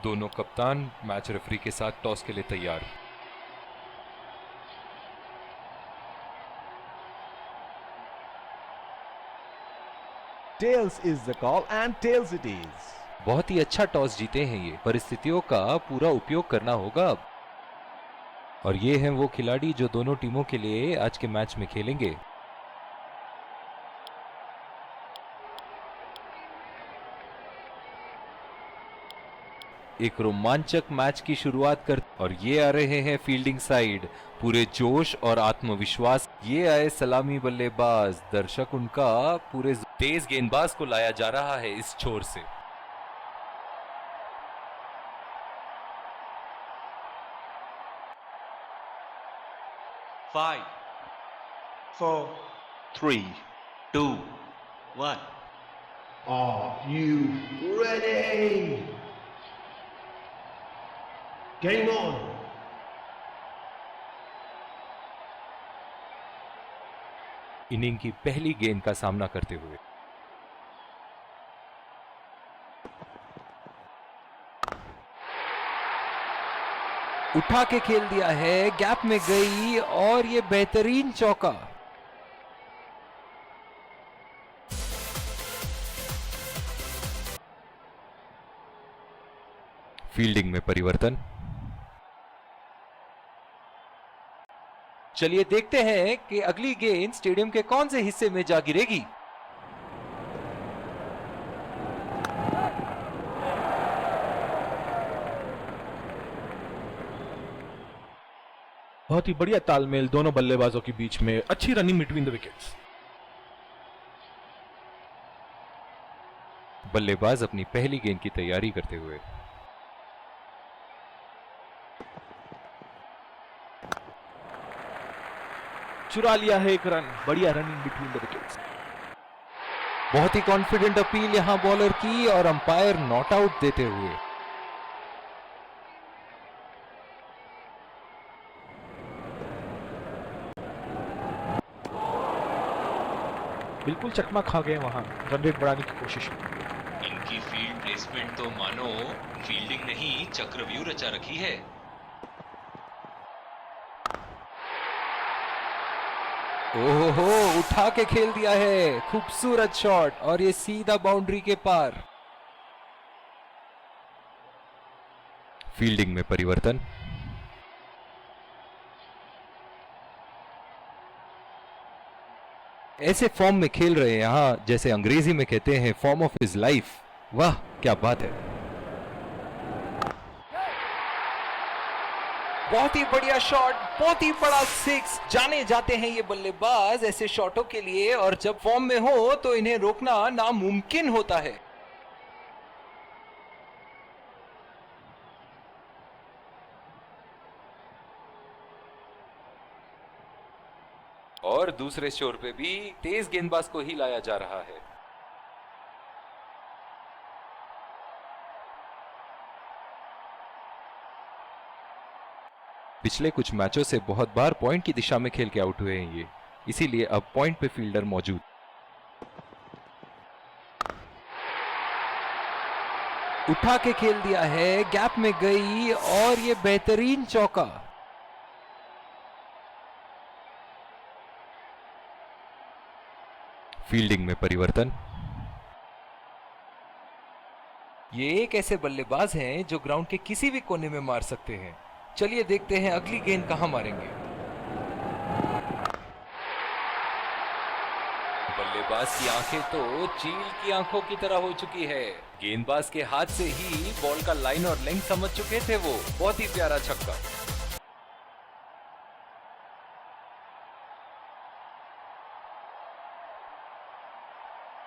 दोनों कप्तान match referee के साथ टॉस के लिए तैयार। Tails is the call and tails it is. बहुत ही अच्छा टॉस जीते हैं ये, परिस्थितियों का पूरा उपयोग करना होगा अब। और ये हैं वो खिलाड़ी जो दोनों टीमों के लिए आज के मैच में खेलेंगे। एक रोमांचक मैच की शुरुआत कर और ये आ रहे हैं फील्डिंग साइड, पूरे जोश और आत्मविश्वास। ये आए सलामी बल्लेबाज, दर्शक उनका पूरे तेज गेंदबाज को लाया जा रहा है इस छोर से। Five, four, three, two, one. Are you ready? Game on! Inning की पहली गेंद का सामना करते हुए उठा के खेल दिया है, गैप में गई और ये बेहतरीन चौका। फील्डिंग में परिवर्तन। चलिए देखते हैं कि अगली गेंद स्टेडियम के कौन से हिस्से में जा गिरेगी। बहुत ही बढ़िया तालमेल दोनों बल्लेबाजों के बीच में, अच्छी रनिंग बिटवीन द विकेट्स। बल्लेबाज अपनी पहली गेंद की तैयारी करते हुए चुरा लिया है एक रन, बढ़िया रनिंग बिटवीन द विकेट्स। बहुत ही कॉन्फिडेंट अपील यहां बॉलर की और अंपायर नॉट आउट देते हुए। बिल्कुल चकमा खा गए वहां, रन रेट बढ़ाने की कोशिश। इनकी फील्ड प्लेसमेंट तो मानो फील्डिंग नहीं चक्रव्यूह रचा रखी है। ओहो, उठा के खेल दिया है, खूबसूरत शॉट और ये सीधा बाउंड्री के पार। फील्डिंग में परिवर्तन। ऐसे फॉर्म में खेल रहे हैं यहां, जैसे अंग्रेजी में कहते हैं फॉर्म ऑफ हिज लाइफ। वाह क्या बात है, बहुत ही बढ़िया शॉट, बहुत ही बड़ा सिक्स। जाने जाते हैं ये बल्लेबाज ऐसे शॉटों के लिए, और जब फॉर्म में हो तो इन्हें रोकना नामुमकिन होता है। और दूसरे छोर पे भी तेज गेंदबाज को ही लाया जा रहा है। पिछले कुछ मैचों से बहुत बार पॉइंट की दिशा में खेल के आउट हुए हैं ये, इसीलिए अब पॉइंट पे फील्डर मौजूद। उठा के खेल दिया है, गैप में गई और ये बेहतरीन चौका। फील्डिंग में परिवर्तन। ये एक ऐसे बल्लेबाज हैं जो ग्राउंड के किसी भी कोने में मार सकते हैं। चलिए देखते हैं अगली गेंद कहां मारेंगे। बल्लेबाज की आंखें तो चील की आंखों की तरह हो चुकी है। गेंदबाज के हाथ से ही बॉल का लाइन और लेंथ समझ चुके थे वो। बहुत ही प्यारा छक्का।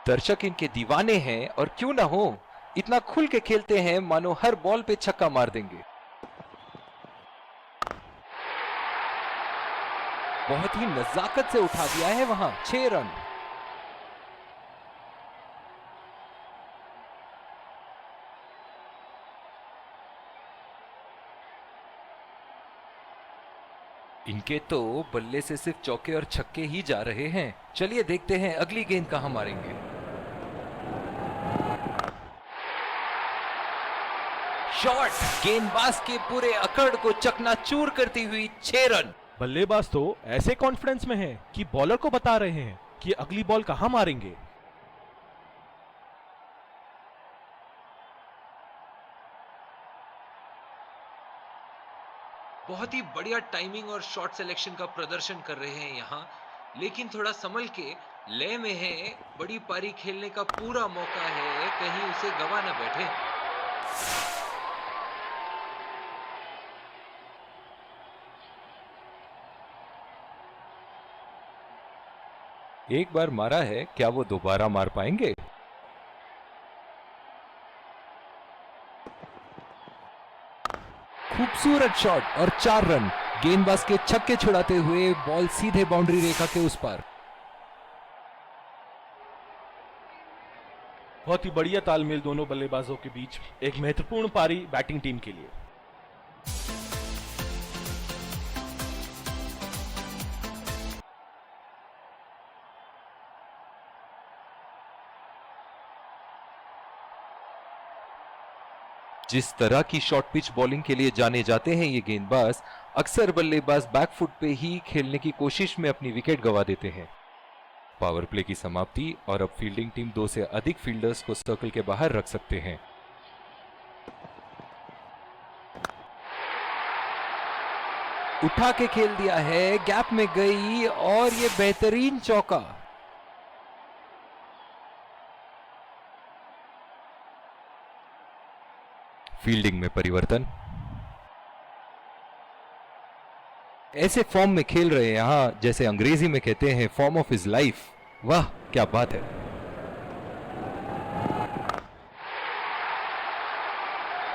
दर्शक इनके दीवाने हैं, और क्यों ना हो, इतना खुल के खेलते हैं मानो हर बॉल पे छक्का मार देंगे। बहुत ही नजाकत से उठा दिया है वहां, 6 रन। इनके तो बल्ले से सिर्फ चौके और छक्के ही जा रहे हैं। चलिए देखते हैं अगली गेंद कहां मारेंगे। शॉट गेंदबाज के पूरे अकड़ को चकनाचूर करती हुई 6 रन। बल्लेबाज तो ऐसे कॉन्फिडेंस में है कि बॉलर को बता रहे हैं कि अगली बॉल कहां मारेंगे। बहुत ही बढ़िया टाइमिंग और शॉट सिलेक्शन का प्रदर्शन कर रहे हैं यहाँ, लेकिन थोड़ा संभल के, लय में है, बड़ी पारी खेलने का पूरा मौका है, कहीं उसे गवा ना बैठे। एक बार मारा है, क्या वो दोबारा मार पाएंगे? खूबसूरत शॉट और 4 रन। गेंदबाज के छक्के छुड़ाते हुए बॉल सीधे बाउंड्री रेखा के उस पार। बहुत ही बढ़िया तालमेल दोनों बल्लेबाजों के बीच, एक महत्वपूर्ण पारी बैटिंग टीम के लिए। जिस तरह की शॉर्ट पिच बॉलिंग के लिए जाने जाते हैं ये गेंदबाज, अक्सर बल्लेबाज बैकफुट पे ही खेलने की कोशिश में अपनी विकेट गंवा देते हैं। पावर प्ले की समाप्ति और अब फील्डिंग टीम 2 से अधिक फील्डर्स को सर्कल के बाहर रख सकते हैं। उठा के खेल दिया है, गैप में गई और ये बेहतरीन चौका। फील्डिंग में परिवर्तन। ऐसे फॉर्म में खेल रहे हैं यहां, जैसे अंग्रेजी में कहते हैं फॉर्म ऑफ हिज लाइफ। वाह क्या बात है।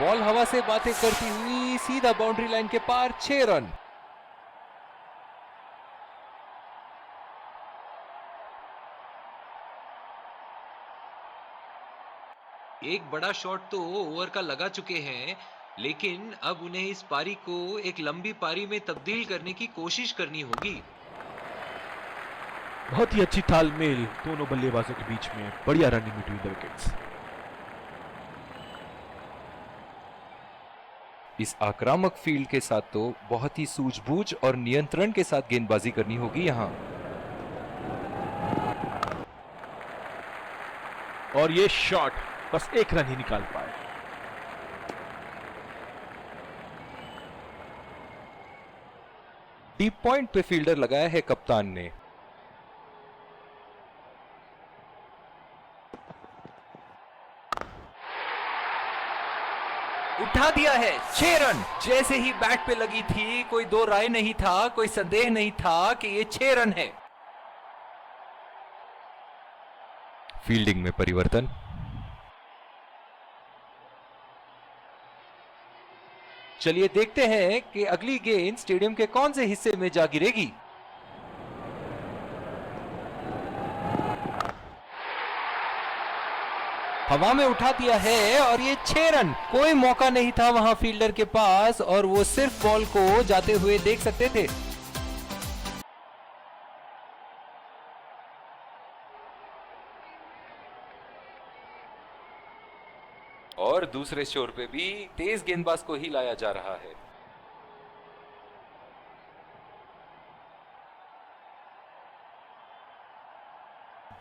बॉल हवा से बातें करती हुई सीधा बाउंड्री लाइन के पार, 6 रन। एक बड़ा शॉट तो ओवर का लगा चुके हैं, लेकिन अब उन्हें इस पारी को एक लंबी पारी में तब्दील करने की कोशिश करनी होगी। बहुत ही अच्छी तालमेल दोनों बल्लेबाजों के बीच में, बढ़िया रनिंग बिटवीन द विकेट्स। इस आक्रामक फील्ड के साथ तो बहुत ही सूझबूझ और नियंत्रण के साथ गेंदबाजी करनी होगी यहां। और ये शॉट बस 1 रन ही निकाल पाए। डीप पॉइंट पे फील्डर लगाया है कप्तान ने। उठा दिया है, 6 रन। जैसे ही बैट पे लगी थी, कोई दो राय नहीं था, कोई संदेह नहीं था कि ये 6 रन है। फील्डिंग में परिवर्तन। चलिए देखते हैं कि अगली गेंद स्टेडियम के कौन से हिस्से में जा गिरेगी। हवा में उठा दिया है और ये 6 रन। कोई मौका नहीं था वहां फील्डर के पास और वो सिर्फ बॉल को जाते हुए देख सकते थे। और दूसरे छोर पे भी तेज गेंदबाज को ही लाया जा रहा है।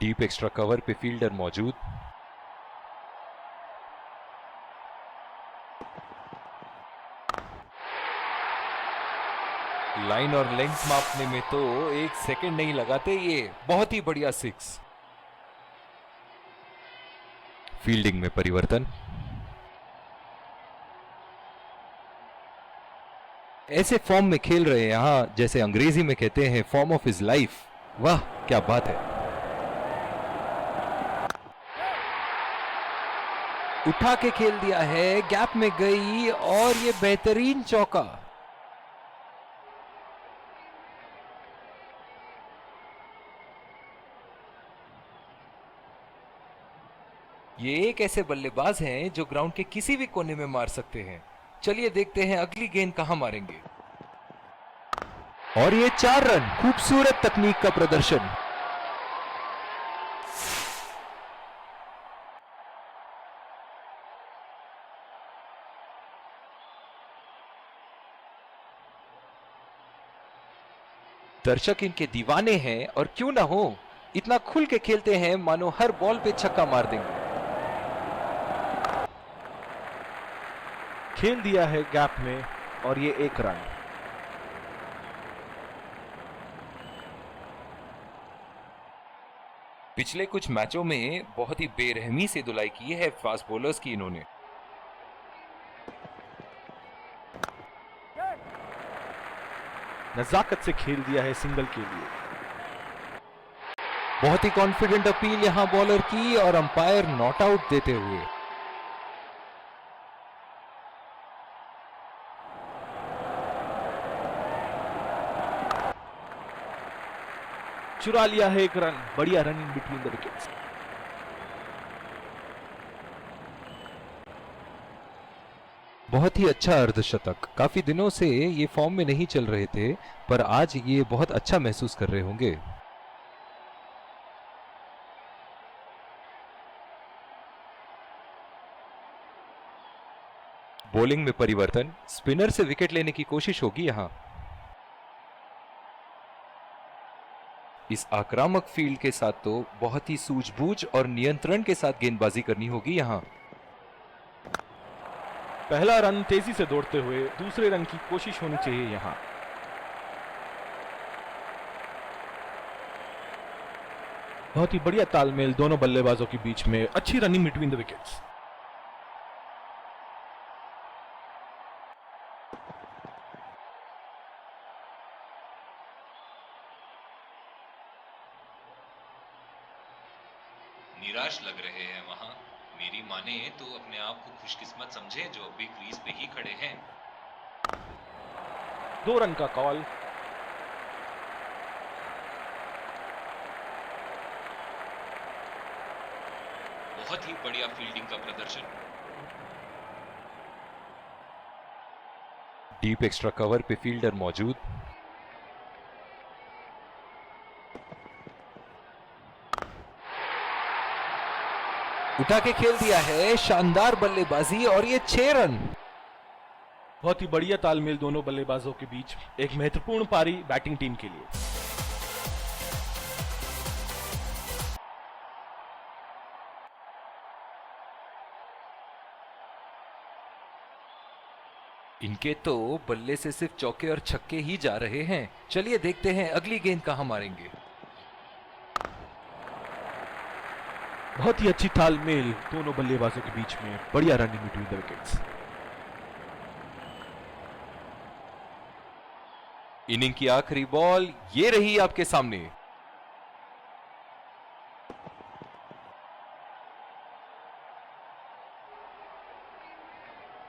डीप एक्स्ट्रा कवर पे फील्डर मौजूद। लाइन और लेंथ मापने में तो 1 सेकंड नहीं लगाते ये। बहुत ही बढ़िया 6। फील्डिंग में परिवर्तन। ऐसे फॉर्म में खेल रहे हैं यहां, जैसे अंग्रेजी में कहते हैं फॉर्म ऑफ हिज लाइफ। वाह क्या बात है। उठा के खेल दिया है, गैप में गई और ये बेहतरीन चौका। ये एक ऐसे बल्लेबाज हैं जो ग्राउंड के किसी भी कोने में मार सकते हैं। चलिए देखते हैं अगली गेंद कहां मारेंगे। और ये 4 रन। खूबसूरत तकनीक का प्रदर्शन। दर्शक इनके दीवाने हैं और क्यों ना हो, इतना खुल के खेलते हैं मानो हर बॉल पे छक्का मार देंगे। खेल दिया है गैप में और ये 1 रन। पिछले कुछ मैचों में बहुत ही बेरहमी से धुलाई की है फास्ट बॉलर्स की इन्होंने। नजाकत से खेल दिया है सिंगल के लिए। बहुत ही कॉन्फिडेंट अपील यहां बॉलर की और अंपायर नॉट आउट देते हुए। चुरा लिया है 1 रन। बढ़िया run in between the wickets. बहुत ही अच्छा अर्धशतक। काफी दिनों से ये फॉर्म में नहीं चल रहे थे, पर आज ये बहुत अच्छा महसूस कर रहे होंगे। बॉलिंग में परिवर्तन, स्पिनर से विकेट लेने की कोशिश होगी यहां। इस आक्रामक फील्ड के साथ तो बहुत ही सूझबूझ और नियंत्रण के साथ गेंदबाजी करनी होगी यहां। पहला रन तेजी से दौड़ते हुए दूसरे रन की कोशिश होनी चाहिए यहां। बहुत ही बढ़िया तालमेल दोनों बल्लेबाजों के बीच में। अच्छी रनिंग बिटवीन द विकेट्स। निराश लग रहे हैं वहां। मेरी माने तो अपने आप को खुशकिस्मत समझे जो अभी क्रीज पे ही खड़े हैं। 2 रन का कॉल। बहुत ही बढ़िया फील्डिंग का प्रदर्शन। डीप एक्स्ट्रा कवर पे फील्डर मौजूद। उठा के खेल दिया है, शानदार बल्लेबाजी और ये 6 रन। बहुत ही बढ़िया तालमेल दोनों बल्लेबाजों के बीच। एक महत्वपूर्ण पारी बैटिंग टीम के लिए। इनके तो बल्ले से सिर्फ चौके और छक्के ही जा रहे हैं। चलिए देखते हैं अगली गेंद कहां मारेंगे। बहुत ही अच्छी तालमेल दोनों बल्लेबाजों के बीच में। बढ़िया running between the wickets. Inning की आखिरी बॉल ये रही आपके सामने।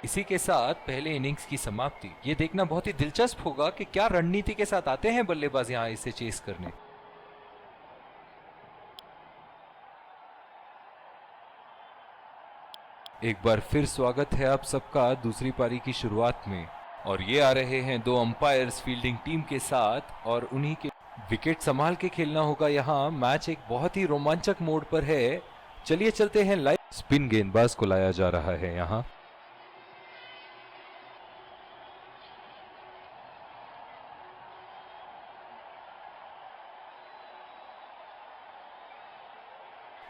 इसी के साथ पहले इनिंग्स की समाप्ति। ये देखना बहुत ही दिलचस्प होगा कि क्या रणनीति के साथ आते हैं बल्लेबाज यहां इसे चेस करने। एक बार फिर स्वागत है आप सबका दूसरी पारी की शुरुआत में। और ये आ रहे हैं 2 अंपायर्स फील्डिंग टीम के साथ और उन्हीं के विकेट संभाल के खेलना होगा यहां। मैच एक बहुत ही रोमांचक मोड पर है। चलिए चलते हैं लाइव। स्पिन गेंदबाज को लाया जा रहा है यहां।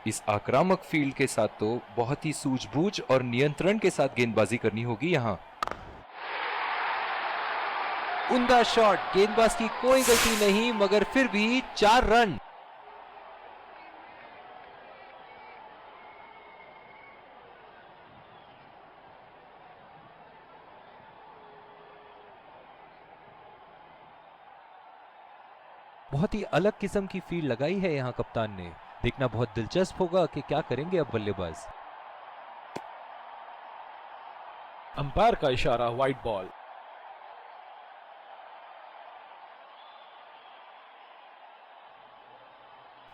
इस आक्रामक फील्ड के साथ तो बहुत ही सूझबूझ और नियंत्रण के साथ गेंदबाजी करनी होगी यहां। उम्दा शॉट, गेंदबाज की कोई गलती नहीं, मगर फिर भी 4 रन। बहुत ही अलग किस्म की फील्ड लगाई है यहां कप्तान ने। देखना बहुत दिलचस्प होगा कि क्या करेंगे अब बल्लेबाज। अंपायर का इशारा, वाइड बॉल।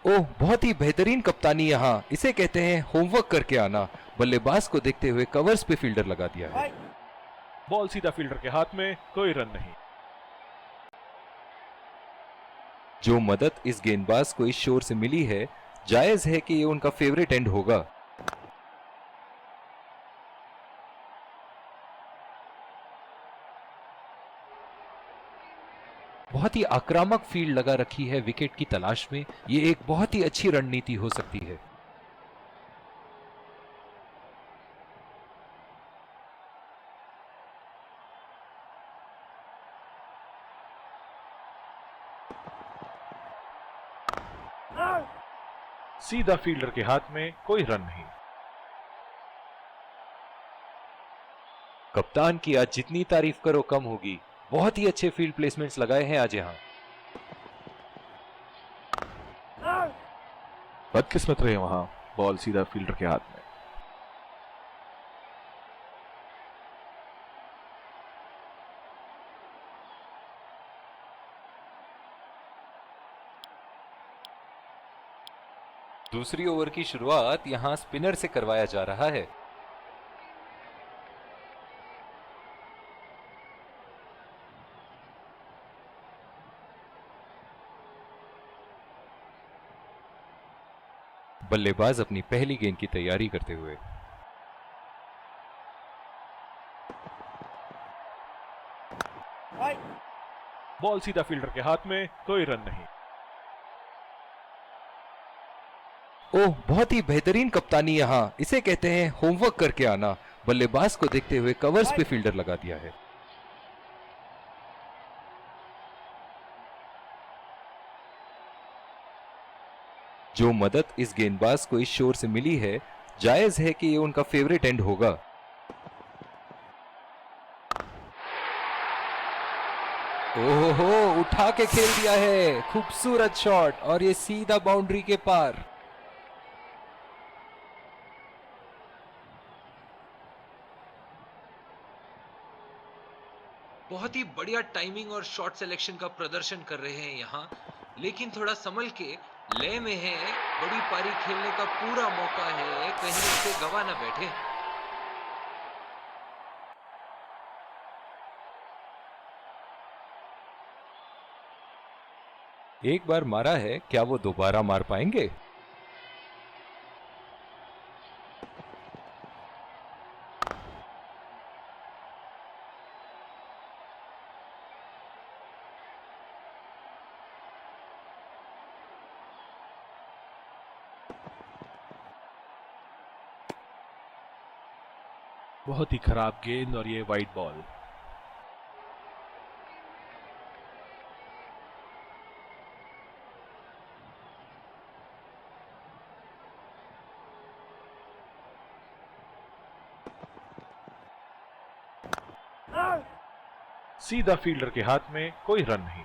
ओह, बहुत ही बेहतरीन कप्तानी यहां। इसे कहते हैं होमवर्क करके आना। बल्लेबाज को देखते हुए कवर्स पे फील्डर लगा दिया है। बॉल सीधा फील्डर के हाथ में। कोई रन नहीं। जो मदद इस गेंदबाज को इस शोर से मिली है, जायज है कि ये उनका फेवरेट एंड होगा। बहुत ही आक्रामक फील्ड लगा रखी है विकेट की तलाश में। ये एक बहुत ही अच्छी रणनीति हो सकती है। सीधा फील्डर के हाथ में, कोई रन नहीं। कप्तान की आज जितनी तारीफ करो कम होगी। बहुत ही अच्छे फील्ड प्लेसमेंट्स लगाए हैं आज यहाँ। बदकिस्मत रहे वहां, बॉल सीधा फील्डर के हाथ में। दूसरी ओवर की शुरुआत यहां स्पिनर से करवाया जा रहा है। बल्लेबाज अपनी पहली गेंद की तैयारी करते हुए। बॉल सीधा फील्डर के हाथ में, कोई रन नहीं। ओह, बहुत ही बेहतरीन कप्तानी यहां। इसे कहते हैं होमवर्क करके आना। बल्लेबाज को देखते हुए कवर्स पे फील्डर लगा दिया है। जो मदद इस गेंदबाज को इस शोर से मिली है, जायज है कि ये उनका फेवरेट एंड होगा। ओहो, उठा के खेल दिया है। खूबसूरत शॉट और ये सीधा बाउंड्री के पार। बहुत ही बढ़िया टाइमिंग और शॉट सिलेक्शन का प्रदर्शन कर रहे हैं यहाँ, लेकिन थोड़ा संभल के लय में है। बड़ी पारी खेलने का पूरा मौका है, कहीं उसे गवा ना बैठे। एक बार मारा है, क्या वो दोबारा मार पाएंगे? बहुत ही खराब गेंद और ये वाइड बॉल। सीधा फील्डर के हाथ में, कोई रन नहीं।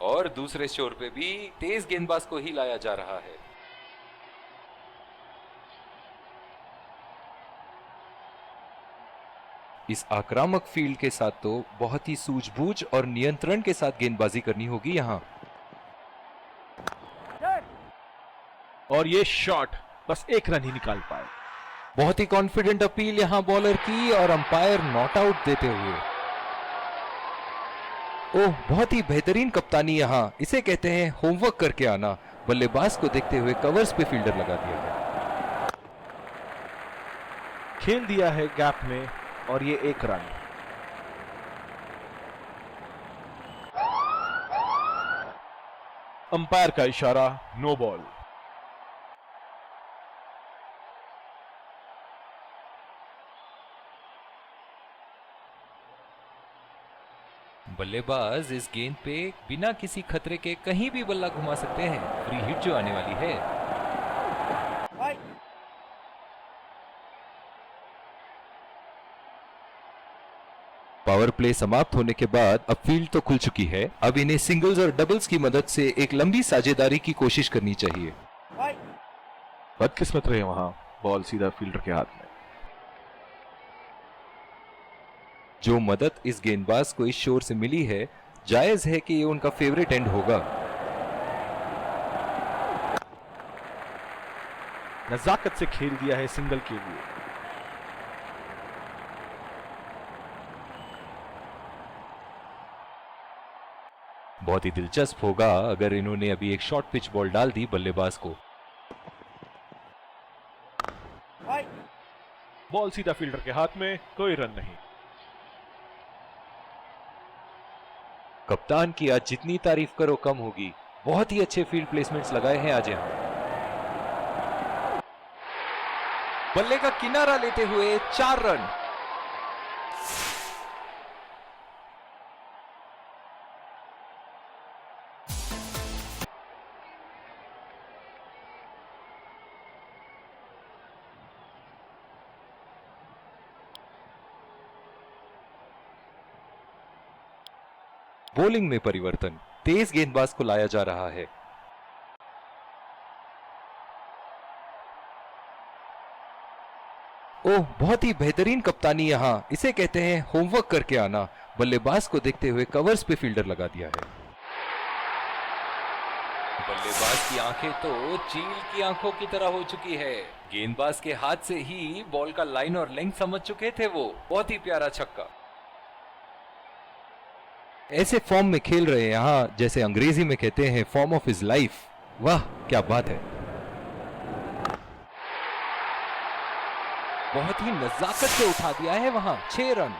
और दूसरे शोर पे भी तेज गेंदबाज को ही लाया जा रहा है। इस आक्रामक फील्ड के साथ तो बहुत ही सूझबूझ और नियंत्रण के साथ गेंदबाजी करनी होगी यहां। और ये शॉट बस एक रन ही निकाल पाए। बहुत ही कॉन्फिडेंट अपील यहां बॉलर की और अंपायर नॉट आउट देते हुए। ओह, बहुत ही बेहतरीन कप्तानी यहां। इसे कहते हैं होमवर्क करके आना। बल्लेबाज को देखते हुए कवर्स पे फील्डर लगा दिया है। खेल दिया है गैप में और ये एक रन। अंपायर का इशारा, नो बॉल। बल्लेबाज इस गेंद पे बिना किसी खतरे के कहीं भी बल्ला घुमा सकते हैं। फ्री हिट जो आने वाली है। पावर प्ले समाप्त होने के बाद अब फील्ड तो खुल चुकी है। अब इन्हें सिंगल्स और डबल्स की मदद से एक लंबी साझेदारी की कोशिश करनी चाहिए। बदकिस्मत रहे वहां, बॉल सीधा फील्डर के हाथ में। जो मदद इस गेंदबाज को इस शोर से मिली है, जायज है कि ये उनका फेवरेट एंड होगा। नजाकत से खेल दिया है सिंगल के लिए। बहुत ही दिलचस्प होगा अगर इन्होंने अभी एक शॉर्ट पिच बॉल डाल दी बल्लेबाज को। बॉल सीधा फील्डर के हाथ में, कोई रन नहीं। कप्तान की आज जितनी तारीफ करो कम होगी। बहुत ही अच्छे फील्ड प्लेसमेंट्स लगाए हैं आज यहां। बल्ले का किनारा लेते हुए 4 रन। बॉलिंग में परिवर्तन, तेज गेंदबाज को लाया जा रहा है। ओह, बहुत ही बेहतरीन कप्तानी यहां। इसे कहते हैं होमवर्क करके आना। बल्लेबाज को देखते हुए कवर्स पे फील्डर लगा दिया है। बल्लेबाज की आंखें तो चील की आंखों की तरह हो चुकी है। गेंदबाज के हाथ से ही बॉल का लाइन और लेंथ समझ चुके थे वो। बहुत ही प्यारा छक्का। ऐसे फॉर्म में खेल रहे हैं यहां, जैसे अंग्रेजी में कहते हैं फॉर्म ऑफ हिज लाइफ। वाह क्या बात है। बहुत ही नजाकत से उठा दिया है वहां। 6 रन।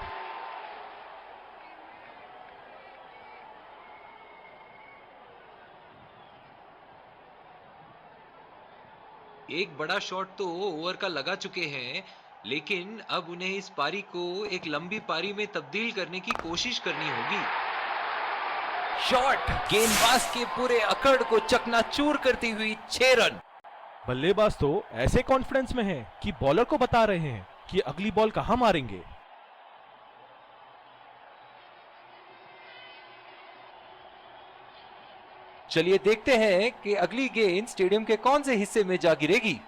एक बड़ा शॉट तो ओवर का लगा चुके हैं, लेकिन अब उन्हें इस पारी को एक लंबी पारी में तब्दील करने की कोशिश करनी होगी। शॉट गेंदबाज के पूरे अकड़ को चकनाचूर करती हुई 6 रन। बल्लेबाज तो ऐसे कॉन्फिडेंस में है कि बॉलर को बता रहे हैं कि अगली बॉल कहां मारेंगे। चलिए देखते हैं कि अगली गेंद स्टेडियम के कौन से हिस्से में जा गिरेगी।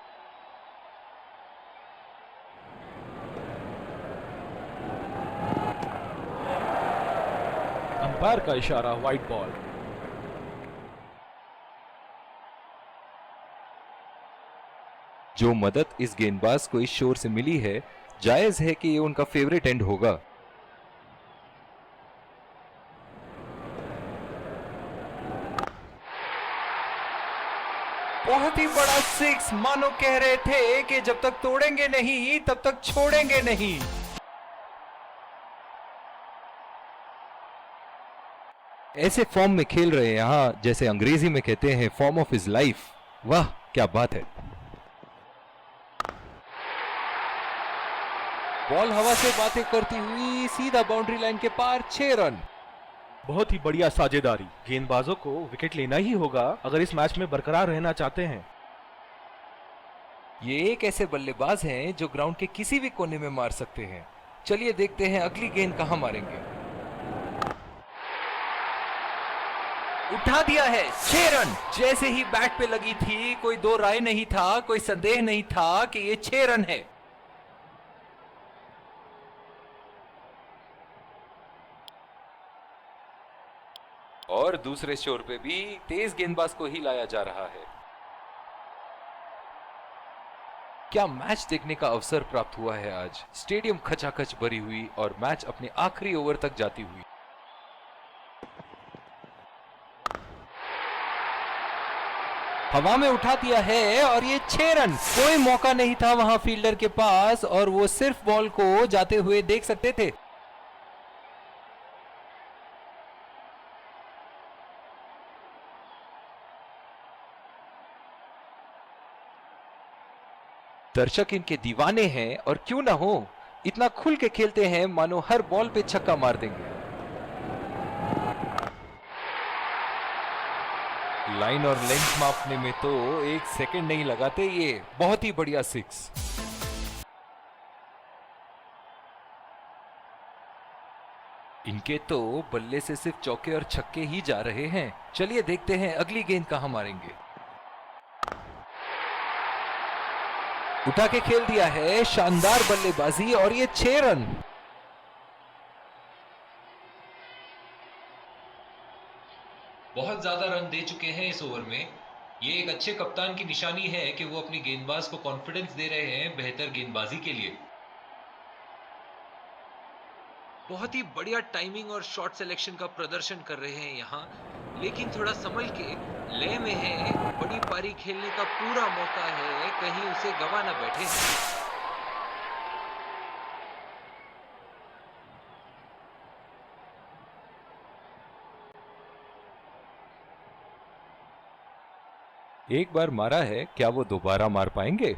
अंपायर का इशारा, वाइड बॉल। जो मदद इस गेंदबाज को इस शोर से मिली है, जायज है कि ये उनका फेवरेट एंड होगा। बहुत ही बड़ा 6, मानो कह रहे थे कि जब तक तोड़ेंगे नहीं तब तक छोड़ेंगे नहीं। ऐसे फॉर्म में खेल रहे हैं यहां, जैसे अंग्रेजी में कहते हैं फॉर्म ऑफ हिज लाइफ। वाह क्या बात है। बॉल हवा से बातें करती हुई सीधा बाउंड्री लाइन के पार। 6 रन। बहुत ही बढ़िया साझेदारी। गेंदबाजों को विकेट लेना ही होगा अगर इस मैच में बरकरार रहना चाहते हैं। ये एक ऐसे बल्लेबाज हैं जो ग्राउंड के किसी भी कोने में मार सकते हैं। चलिए देखते हैं अगली गेंद कहां मारेंगे। उठा दिया है। 6 रन। जैसे ही बैट पे लगी थी, कोई दो राय नहीं था, कोई संदेह नहीं था कि ये 6 रन है। और दूसरे शोर पे भी तेज गेंदबाज को ही लाया जा रहा है। क्या मैच देखने का अवसर प्राप्त हुआ है आज। स्टेडियम खचाखच भरी हुई और मैच अपने आखिरी ओवर तक जाती हुई। हवा में उठा दिया है और ये 6 रन। कोई मौका नहीं था वहां फील्डर के पास और वो सिर्फ बॉल को जाते हुए देख सकते थे। दर्शक इनके दीवाने हैं और क्यों ना हो, इतना खुल के खेलते हैं मानो हर बॉल पे छक्का मार देंगे। लाइन और लेंथ मापने में तो 1 सेकंड नहीं लगाते ये। बहुत ही बढ़िया 6। इनके तो बल्ले से सिर्फ चौके और छक्के ही जा रहे हैं। चलिए देखते हैं अगली गेंद कहां मारेंगे। उठा के खेल दिया है। शानदार बल्लेबाजी और ये 6 रन। बहुत ज्यादा रन दे चुके हैं इस ओवर में। ये एक अच्छे कप्तान की निशानी है कि वो अपनी गेंदबाज को कॉन्फिडेंस दे रहे हैं बेहतर गेंदबाजी के लिए। बहुत ही बढ़िया टाइमिंग और शॉट सिलेक्शन का प्रदर्शन कर रहे हैं यहाँ, लेकिन थोड़ा संभल के। लय में है, बड़ी पारी खेलने का पूरा मौका है, कहीं उसे गवा ना बैठे। एक बार मारा है, क्या वो दोबारा मार पाएंगे?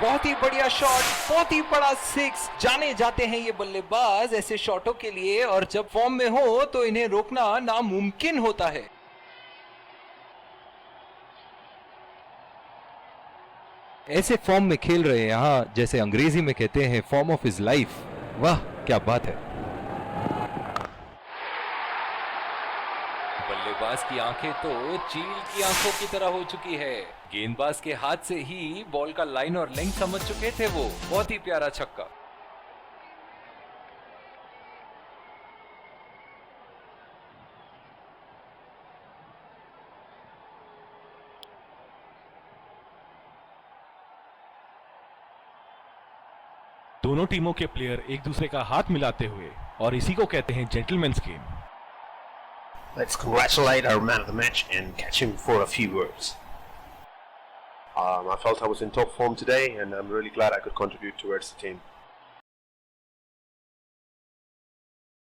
बहुत ही बढ़िया शॉट, बहुत ही बड़ा सिक्स। जाने जाते हैं ये बल्लेबाज ऐसे शॉटों के लिए, और जब फॉर्म में हो तो इन्हें रोकना नामुमकिन होता है। ऐसे फॉर्म में खेल रहे हैं यहाँ, जैसे अंग्रेजी में कहते हैं फॉर्म ऑफ हिज लाइफ। वाह क्या बात है। बल्लेबाज की आंखें तो चील की आंखों की तरह हो चुकी है। गेंदबाज के हाथ से ही बॉल का लाइन और लेंथ समझ चुके थे वो। बहुत ही प्यारा छक्का। दोनों टीमों के प्लेयर एक दूसरे का हाथ मिलाते हुए, और इसी को कहते हैं gentleman's game. Let's congratulate our man of the match and catch him for a few words. I felt I was in top form today, and I'm really glad I could contribute towards the team.